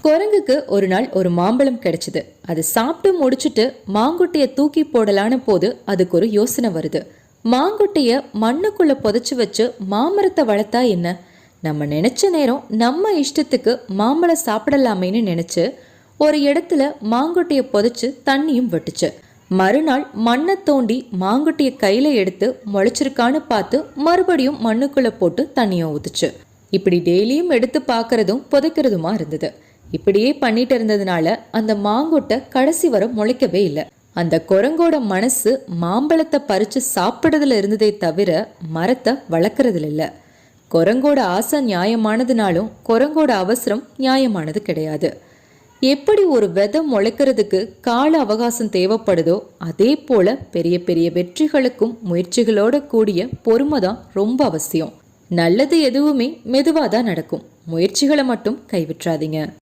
குரங்குக்கு ஒரு நாள் ஒரு மாம்பழம் கிடைச்சது. அது சாப்பிட்டு முடிச்சுட்டு மாங்குட்டிய தூக்கி போடலான போது அதுக்கு ஒரு யோசனை வருது. மாங்குட்டிய மண்ணுக்குள்ள புதைச்சு வச்சு மாமரத்தை வளர்த்தா என்ன? நம்ம நினைச்ச நேரம் நம்ம இஷ்டத்துக்கு மாம்பழம் சாப்பிடலாமேன்னு நினைச்சு ஒரு இடத்துல மாங்குட்டிய புதைச்சு தண்ணியும் விட்டுச்சு. மறுநாள் மண்ணை தோண்டி மாங்குட்டிய கையில எடுத்து முளைச்சிருக்கான்னு பார்த்து மறுபடியும் மண்ணுக்குள்ள போட்டு தண்ணியை ஊத்துச்சு. இப்படி டெய்லியும் எடுத்து பார்க்கறதும் புதைக்கிறதுமா இருந்தது. இப்படியே பண்ணிட்டு இருந்ததுனால அந்த மாங்கொட்டை கடைசி வரை முளைக்கவே இல்லை. அந்த குரங்கோட மனசு மாம்பழத்தை பறிச்சு சாப்பிடுறதுல இருந்ததே தவிர மரத்தை வளர்க்கறதுல இல்ல. குரங்கோட ஆசை நியாயமானதுனாலும் குரங்கோட அவசரம் நியாயமானது கிடையாது. எப்படி ஒரு விதை முளைக்கிறதுக்கு கால அவகாசம் தேவைப்படுதோ அதே போல பெரிய பெரிய வெற்றிகளுக்கும் முயற்சிகளோட கூடிய பொறுமை தான் ரொம்ப அவசியம். நல்லது எதுவுமே மெதுவாக தான் நடக்கும். முயற்சிகளை மட்டும் கைவிட்றாதீங்க.